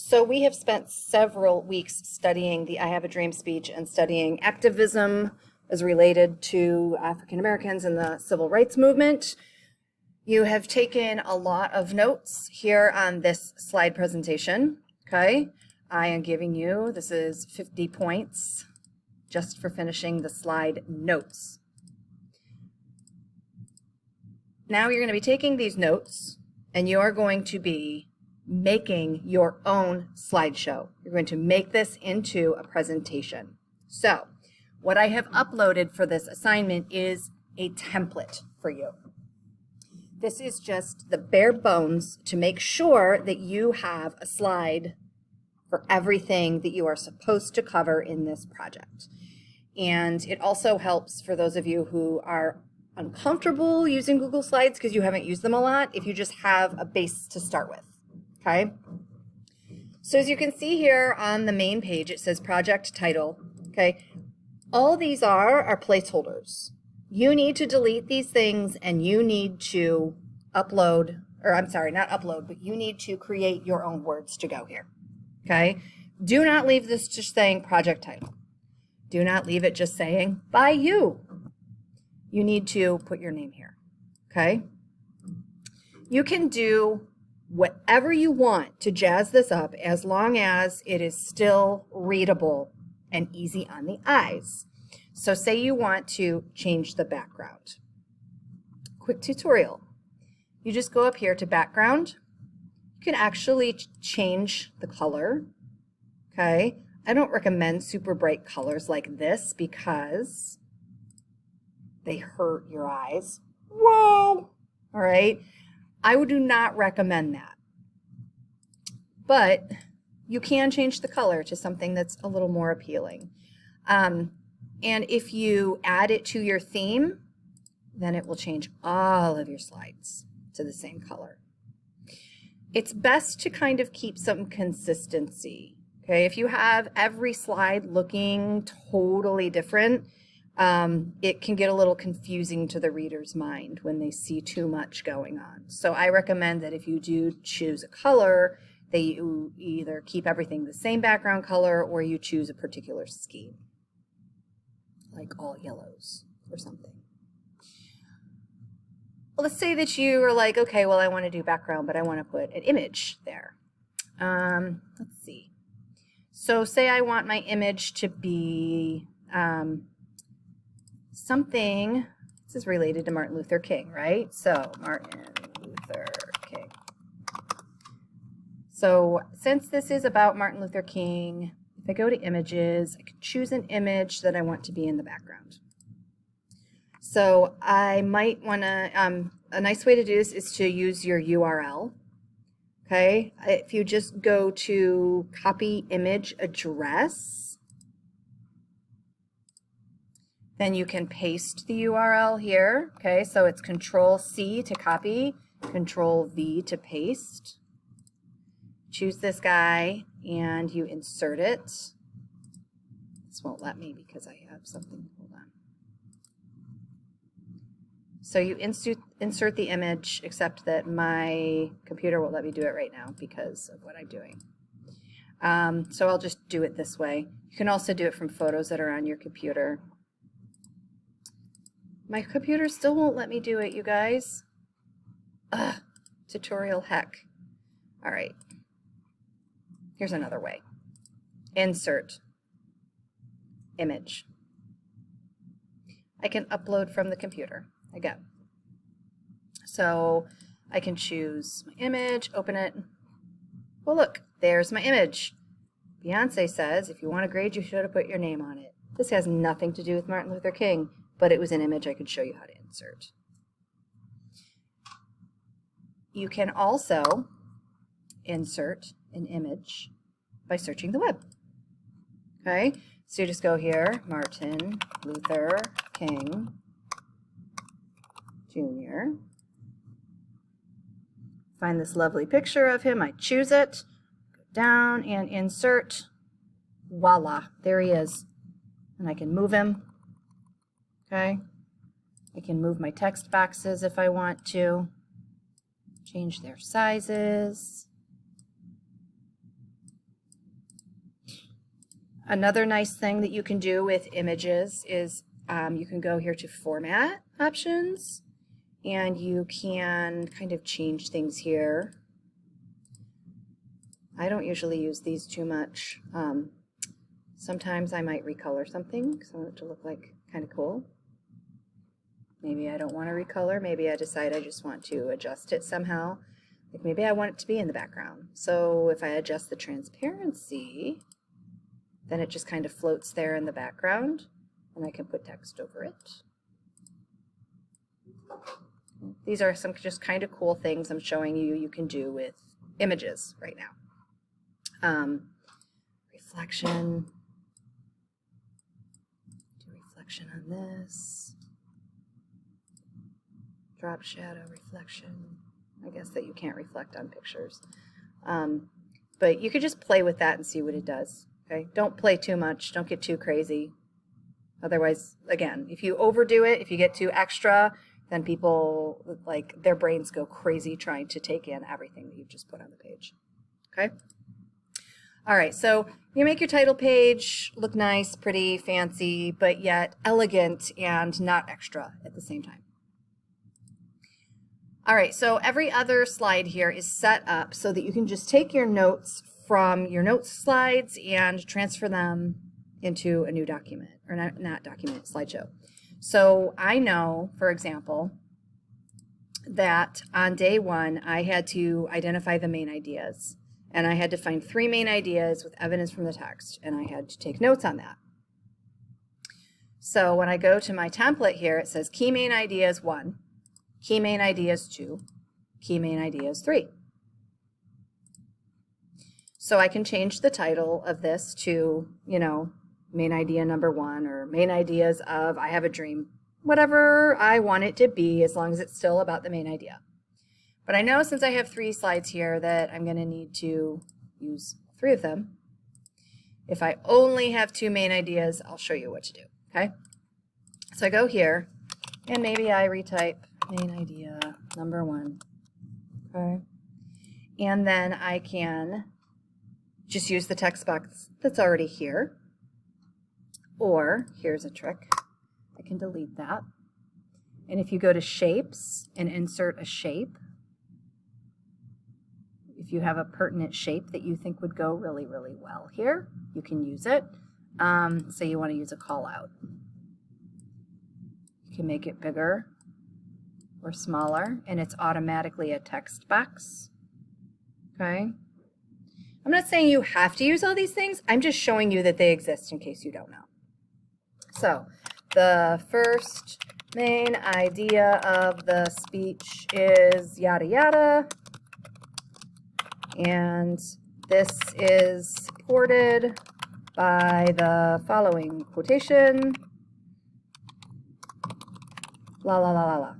So we have spent several weeks studying the I Have a Dream speech and studying activism as related to African Americans and the civil rights movement. You have taken a lot of notes here on this slide presentation, okay? I am giving you, this is 50 points just for finishing the slide notes. Now you're going to be taking these notes and you're going to be making your own slideshow. You're going to make this into a presentation. So what I have uploaded for this assignment is a template for you. This is just the bare bones to make sure that you have a slide for everything that you are supposed to cover in this project. And it also helps for those of you who are uncomfortable using Google Slides because you haven't used them a lot, if you just have a base to start with. Okay, so as you can see here on the main page, it says project title. Okay, all these are placeholders. You need to delete these things and you need to upload, or I'm sorry, not upload, but you need to create your own words to go here. Okay, do not leave this just saying project title. Do not leave it just saying by you. You need to put your name here. Okay, you can do whatever you want to jazz this up as long as it is still readable and easy on the eyes. So say you want to change the background. Quick tutorial. You just go up here to background. You can actually change the color. Okay. I don't recommend super bright colors like this because they hurt your eyes. Whoa! All right. I do not recommend that, but you can change the color to something that's a little more appealing. And if you add it to your theme, then it will change all of your slides to the same color. It's best to kind of keep some consistency. Okay, if you have every slide looking totally different, it can get a little confusing to the reader's mind when they see too much going on. So I recommend that if you do choose a color, that you either keep everything the same background color or you choose a particular scheme, like all yellows or something. Well, let's say that you are like, okay, well, I want to do background, but I want to put an image there. Let's see. So say I want my image to be something, this is related to Martin Luther King, right? So Martin Luther King. So since this is about Martin Luther King, if I go to images, I can choose an image that I want to be in the background. So I might want to, a nice way to do this is to use your URL. Okay, if you just go to copy image address, then you can paste the URL here. Okay, so it's Control-C to copy, Control-V to paste. Choose this guy and you insert it. This won't let me because I have something, hold on. So you insert the image, except that my computer won't let me do it right now because of what I'm doing. So I'll just do it this way. You can also do it from photos that are on your computer. My computer still won't let me do it, you guys. Ugh, tutorial heck. All right. Here's another way. Insert image. I can upload from the computer. Again. So I can choose my image, open it. Well, look, there's my image. Beyonce says, if you want a grade, you should have put your name on it. This has nothing to do with Martin Luther King, but it was an image I could show you how to insert. You can also insert an image by searching the web. Okay, so you just go here, Martin Luther King Jr. Find this lovely picture of him. I choose it, go down and insert. Voila, there he is. And I can move him. Okay, I can move my text boxes if I want to. Change their sizes. Another nice thing that you can do with images is you can go here to Format Options, and you can kind of change things here. I don't usually use these too much. Sometimes I might recolor something because I want it to look like kind of cool. Maybe I don't want to recolor. Maybe I decide I just want to adjust it somehow. Like maybe I want it to be in the background. So if I adjust the transparency, then it just kind of floats there in the background, and I can put text over it. These are some just kind of cool things I'm showing you you can do with images right now. Reflection. Do reflection on this. Drop shadow, reflection. I guess that you can't reflect on pictures. But you could just play with that and see what it does. Okay? Don't play too much. Don't get too crazy. Otherwise, again, if you overdo it, if you get too extra, then people, like, their brains go crazy trying to take in everything that you've just put on the page. Okay? All right, so you make your title page look nice, pretty, fancy, but yet elegant and not extra at the same time. All right, so every other slide here is set up so that you can just take your notes from your notes slides and transfer them into a new document, or not document, slideshow. So I know, for example, that on day one, I had to identify the main ideas, and I had to find 3 main ideas with evidence from the text, and I had to take notes on that. So when I go to my template here, it says key main ideas 1, key main ideas 2, key main ideas 3. So I can change the title of this to, you know, main idea number 1, or main ideas of I have a dream, whatever I want it to be, as long as it's still about the main idea. But I know since I have 3 slides here that I'm going to need to use 3 of them. If I only have 2 main ideas, I'll show you what to do, okay? So I go here, and maybe I retype main idea number 1, okay? And then I can just use the text box that's already here. Or, here's a trick, I can delete that. And if you go to Shapes and insert a shape, if you have a pertinent shape that you think would go really, really well here, you can use it. Say you want to use a call out. You can make it bigger or smaller, and it's automatically a text box. Okay? I'm not saying you have to use all these things. I'm just showing you that they exist in case you don't know. So, the first main idea of the speech is yada yada, and this is supported by the following quotation, la la la la la.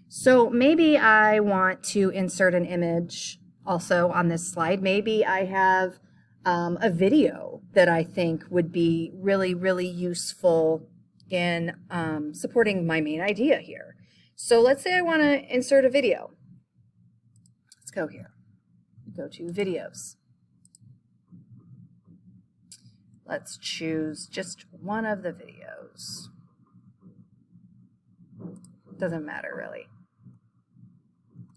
So maybe I want to insert an image also on this slide. Maybe I have a video that I think would be really, really useful in supporting my main idea here. So let's say I want to insert a video. Let's go here. Go to videos. Let's choose just one of the videos. Doesn't matter really.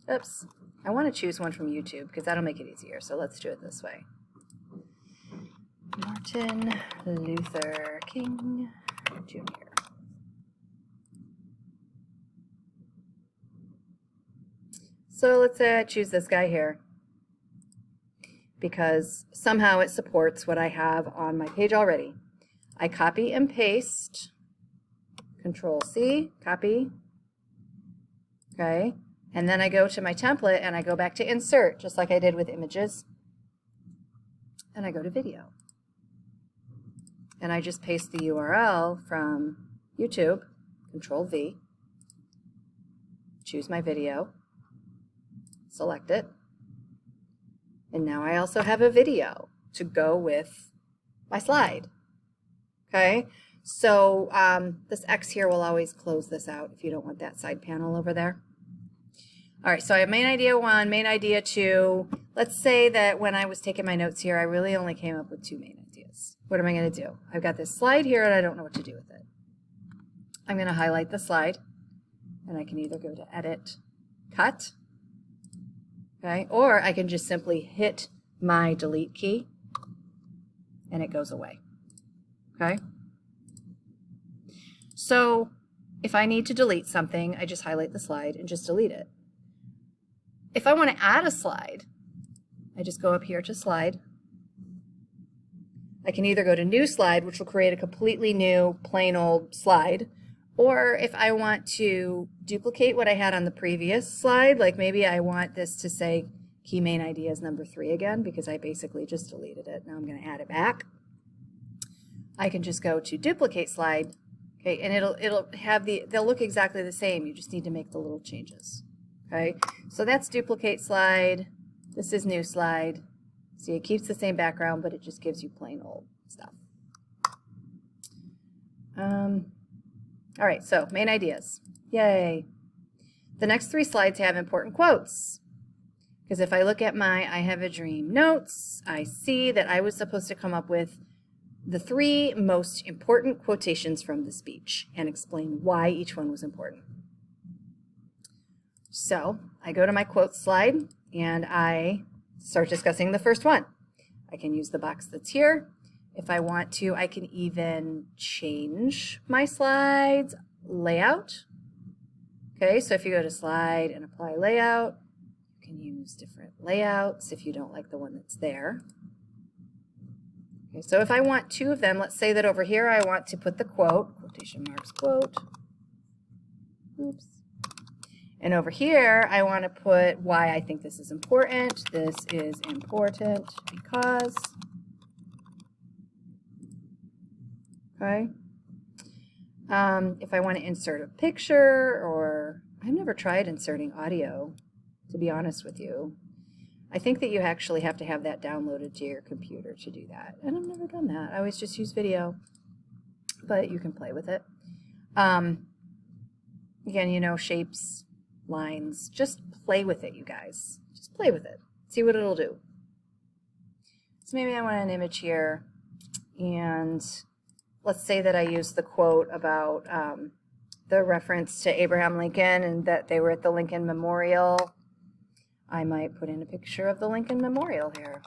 Oops. I want to choose one from YouTube because that'll make it easier. So let's do it this way. Martin Luther King Jr. So let's say I choose this guy here because somehow it supports what I have on my page already. I copy and paste, Control C, copy, okay, and then I go to my template and I go back to insert, just like I did with images, and I go to video. And I just paste the URL from YouTube, Control V, choose my video, select it, and now I also have a video to go with my slide. Okay, so this X here will always close this out if you don't want that side panel over there. All right, so I have main idea 1, main idea 2. Let's say that when I was taking my notes here, I really only came up with 2 main ideas. What am I going to do? I've got this slide here and I don't know what to do with it. I'm going to highlight the slide and I can either go to Edit, Cut, okay, or I can just simply hit my Delete key and it goes away, okay? So if I need to delete something, I just highlight the slide and just delete it. If I want to add a slide, I just go up here to Slide. I can either go to New Slide, which will create a completely new, plain old slide, or if I want to duplicate what I had on the previous slide, like maybe I want this to say Key Main Ideas number 3 again, because I basically just deleted it. Now I'm going to add it back. I can just go to Duplicate Slide, okay, and it'll have they'll look exactly the same. You just need to make the little changes. Okay, so that's Duplicate Slide. This is New Slide. See, it keeps the same background, but it just gives you plain old stuff. All right, so main ideas. Yay. The next 3 slides have important quotes. Because if I look at my I Have a Dream notes, I see that I was supposed to come up with the 3 most important quotations from the speech and explain why each one was important. So I go to my quotes slide and I start discussing the first one. I can use the box that's here. If I want to, I can even change my slides layout. Okay, so if you go to Slide and Apply Layout, you can use different layouts if you don't like the one that's there. Okay, so if I want 2 of them, let's say that over here I want to put the quote, quotation marks quote, oops. And over here, I want to put why I think this is important. This is important because, okay. If I want to insert a picture, or I've never tried inserting audio, to be honest with you. I think that you actually have to have that downloaded to your computer to do that. And I've never done that. I always just use video, but you can play with it. Again, you know, shapes, lines, just play with it, you guys. Just play with it. See what it'll do. So maybe I want an image here, and let's say that I use the quote about the reference to Abraham Lincoln and that they were at the Lincoln Memorial. I might put in a picture of the Lincoln Memorial here.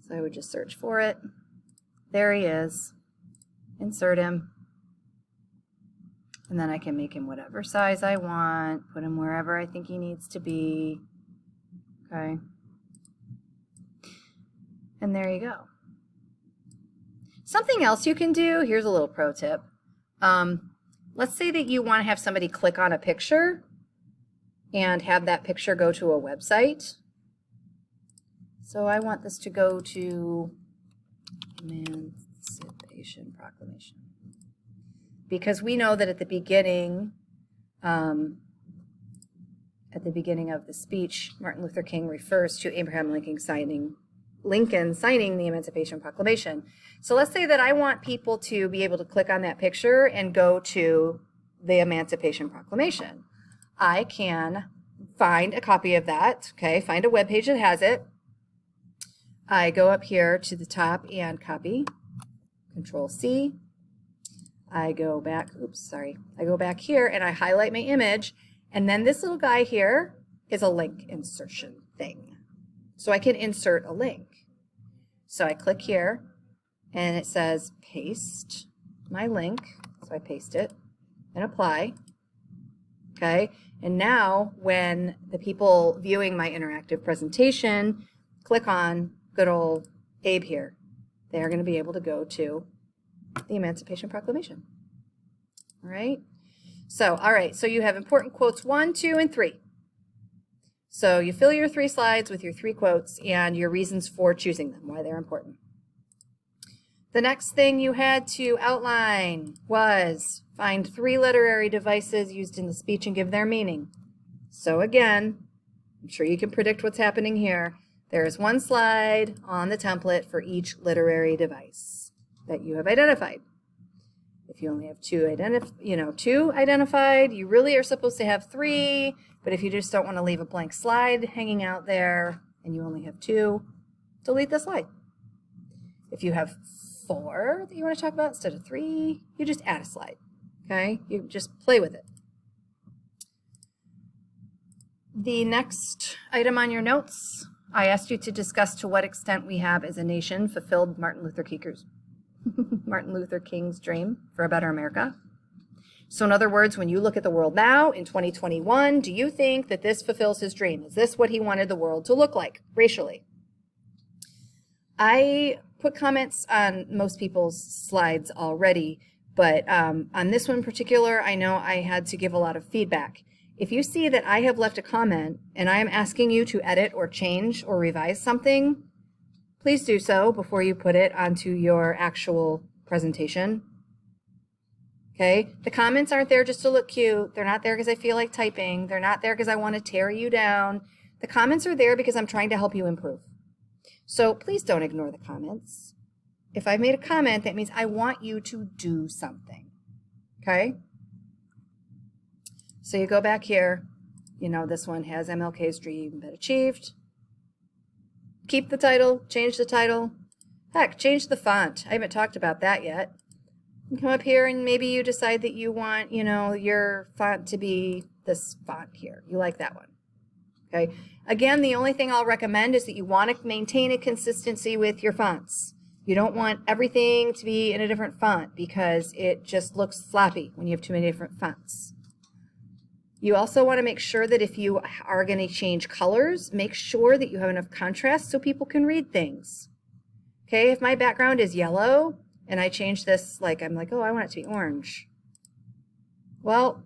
So I would just search for it. There he is. Insert him. And then I can make him whatever size I want, put him wherever I think he needs to be. Okay. And there you go. Something else you can do, here's a little pro tip. Let's say that you want to have somebody click on a picture and have that picture go to a website. So I want this to go to Emancipation Proclamation. Because we know that at the beginning of the speech, Martin Luther King refers to Abraham Lincoln signing the Emancipation Proclamation. So let's say that I want people to be able to click on that picture and go to the Emancipation Proclamation. I can find a copy of that, okay, find a web page that has it. I go up here to the top and copy, Control C. I go back, I go back here and I highlight my image, and then this little guy here is a link insertion thing. So I can insert a link. So I click here and it says paste my link. So I paste it and apply. Okay, and now when the people viewing my interactive presentation click on good old Abe here, they're going to be able to go to the Emancipation Proclamation. All right. So, all right. So you have important quotes 1, 2, and 3. So you fill your 3 slides with your 3 quotes and your reasons for choosing them, why they're important. The next thing you had to outline was find 3 literary devices used in the speech and give their meaning. So again, I'm sure you can predict what's happening here. There is 1 slide on the template for each literary device that you have identified. If you only have two identified, you really are supposed to have 3, but if you just don't want to leave a blank slide hanging out there and you only have 2, delete the slide. If you have 4 that you want to talk about instead of 3, you just add a slide, okay? You just play with it. The next item on your notes, I asked you to discuss to what extent we have as a nation fulfilled Martin Luther King's dream for a better America. So in other words, when you look at the world now in 2021, do you think that this fulfills his dream? Is this what he wanted the world to look like racially? I put comments on most people's slides already, but on this one in particular, I know I had to give a lot of feedback. If you see that I have left a comment and I am asking you to edit or change or revise something, please do so before you put it onto your actual presentation. Okay? The comments aren't there just to look cute. They're not there because I feel like typing. They're not there because I want to tear you down. The comments are there because I'm trying to help you improve. So please don't ignore the comments. If I've made a comment, that means I want you to do something. Okay? So you go back here, you know, this one has MLK's dream been achieved. Keep the title, change the title. Heck, change the font. I haven't talked about that yet. You come up here and maybe you decide that you want, you know, your font to be this font here. You like that one. Okay. Again, the only thing I'll recommend is that you want to maintain a consistency with your fonts. You don't want everything to be in a different font because it just looks sloppy when you have too many different fonts. You also want to make sure that if you are going to change colors, make sure that you have enough contrast so people can read things. Okay, if my background is yellow and I change this, like I'm like, oh, I want it to be orange. Well,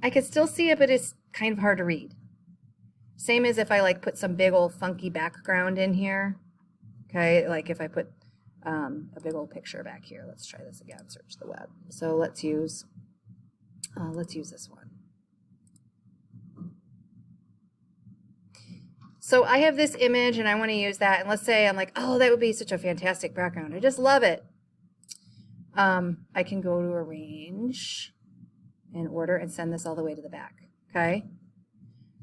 I can still see it, but it's kind of hard to read. Same as if I like put some big old funky background in here. Okay, like if I put a big old picture back here. Let's try this again, search the web. So let's use this one. So I have this image and I want to use that, and let's say I'm like, oh, that would be such a fantastic background. I just love it. I can go to arrange and order and send this all the way to the back, okay?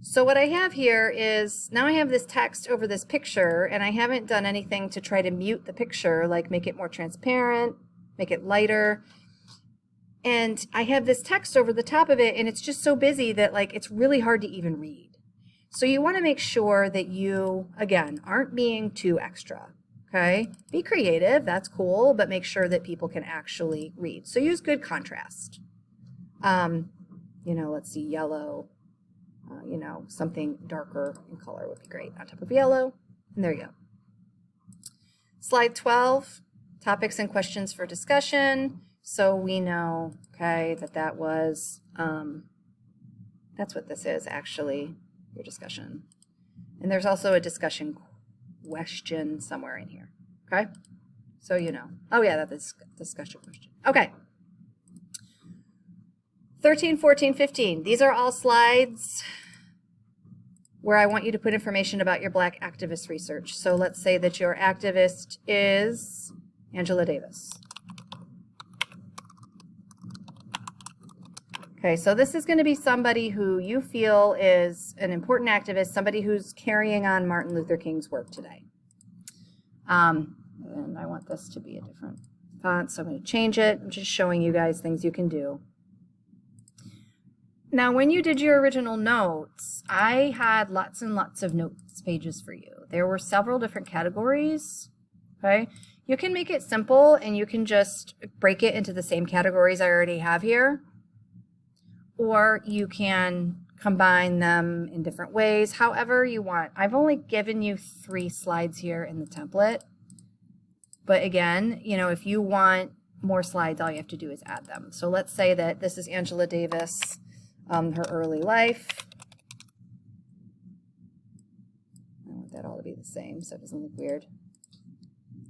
So what I have here is, now I have this text over this picture and I haven't done anything to try to mute the picture, like make it more transparent, make it lighter. And I have this text over the top of it and it's just so busy that like it's really hard to even read. So you want to make sure that you, again, aren't being too extra, okay? Be creative, that's cool, but make sure that people can actually read. So use good contrast. You know, let's see, yellow, you know, something darker in color would be great on top of yellow. And there you go. Slide 12, topics and questions for discussion. So we know, okay, that was, that's what this is actually. Your discussion. And there's also a discussion question somewhere in here. Okay? So you know. Oh yeah, that's a discussion question. Okay. 13, 14, 15. These are all slides where I want you to put information about your Black activist research. So let's say that your activist is Angela Davis. Okay, so this is going to be somebody who you feel is an important activist, somebody who's carrying on Martin Luther King's work today. And I want this to be a different font, so I'm going to change it. I'm just showing you guys things you can do. Now, when you did your original notes, I had lots and lots of notes pages for you. There were several different categories, okay? You can make it simple and you can just break it into the same categories I already have here. Or you can combine them in different ways, however you want. I've only given you 3 slides here in the template. But again, you know, if you want more slides, all you have to do is add them. So let's say that this is Angela Davis, her early life. I want that all to be the same so it doesn't look weird.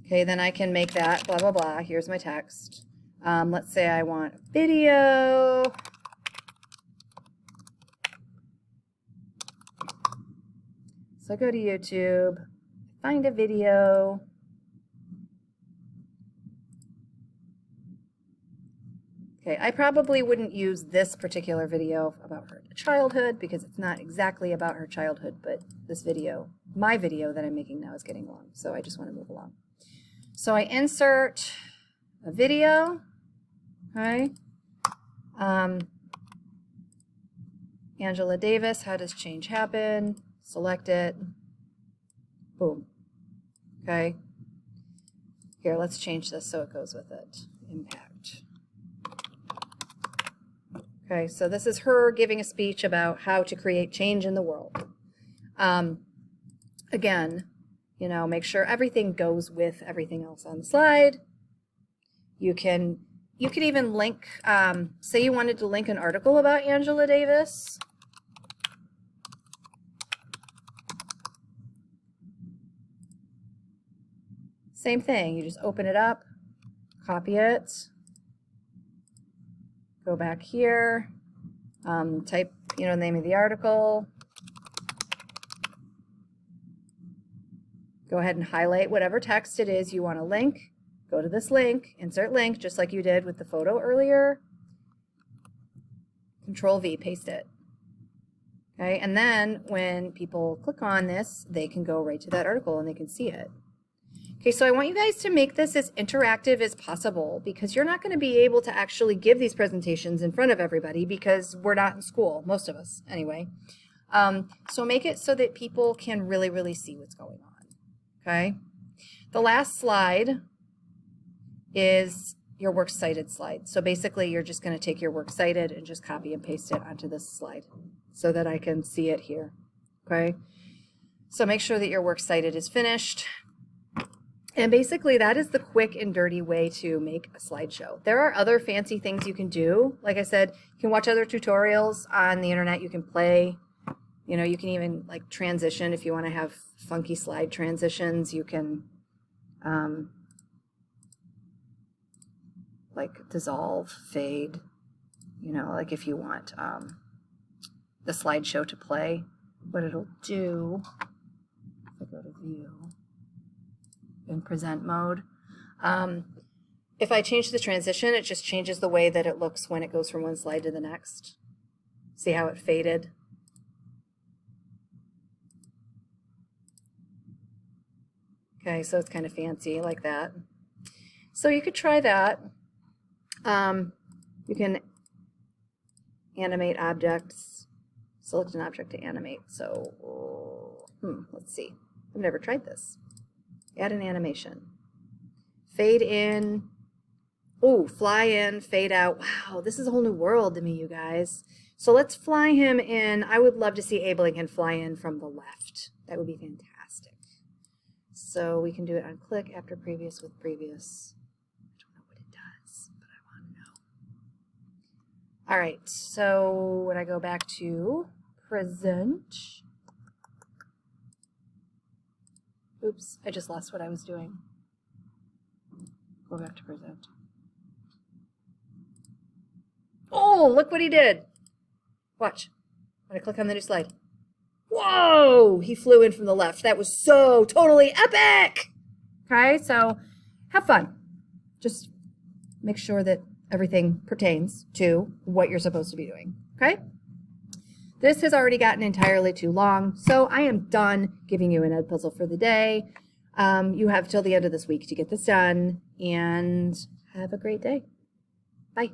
Okay, then I can make that blah, blah, blah. Here's my text. Let's say I want video. So go to YouTube, find a video. Okay, I probably wouldn't use this particular video about her childhood because it's not exactly about her childhood, but this video, my video that I'm making now, is getting long, so I just want to move along. So I insert a video, okay? Angela Davis, how does change happen? Select it, boom, okay? Here, let's change this so it goes with it, impact. Okay, so this is her giving a speech about how to create change in the world. Again, you know, make sure everything goes with everything else on the slide. You could even link, say you wanted to link an article about Angela Davis. Same thing, you just open it up, copy it, go back here, type, you know, the name of the article, go ahead and highlight whatever text it is you want to link, go to this link, insert link, just like you did with the photo earlier, Control V, paste it. Okay, and then when people click on this, they can go right to that article and they can see it. Okay, so I want you guys to make this as interactive as possible because you're not going to be able to actually give these presentations in front of everybody because we're not in school, most of us anyway. So make it so that people can really, really see what's going on, okay? The last slide is your works cited slide. So basically you're just going to take your works cited and just copy and paste it onto this slide so that I can see it here, okay? So make sure that your works cited is finished. And basically that is the quick and dirty way to make a slideshow. There are other fancy things you can do. Like I said, you can watch other tutorials on the internet. You can play, you know, you can even like transition if you want to have funky slide transitions. You can like dissolve, fade, you know, like if you want the slideshow to play, what it'll do, if I go to view, in present mode. If I change the transition, it just changes the way that it looks when it goes from one slide to the next. See how it faded? Okay, so it's kind of fancy like that. So you could try that. You can animate objects, select an object to animate. So, let's see. I've never tried this. Add an animation. Fade in. Oh, fly in, fade out. Wow, this is a whole new world to me, you guys. So let's fly him in. I would love to see Abe Lincoln fly in from the left. That would be fantastic. So we can do it on click, after previous, with previous. I don't know what it does, but I want to know. All right, so when I go back to present, oops, I just lost what I was doing. Go back to present. Oh, look what he did. Watch. I'm going to click on the new slide. Whoa! He flew in from the left. That was so totally epic! Okay, so have fun. Just make sure that everything pertains to what you're supposed to be doing. Okay? This has already gotten entirely too long, so I am done giving you an ed puzzle for the day. You have till the end of this week to get this done, and have a great day. Bye.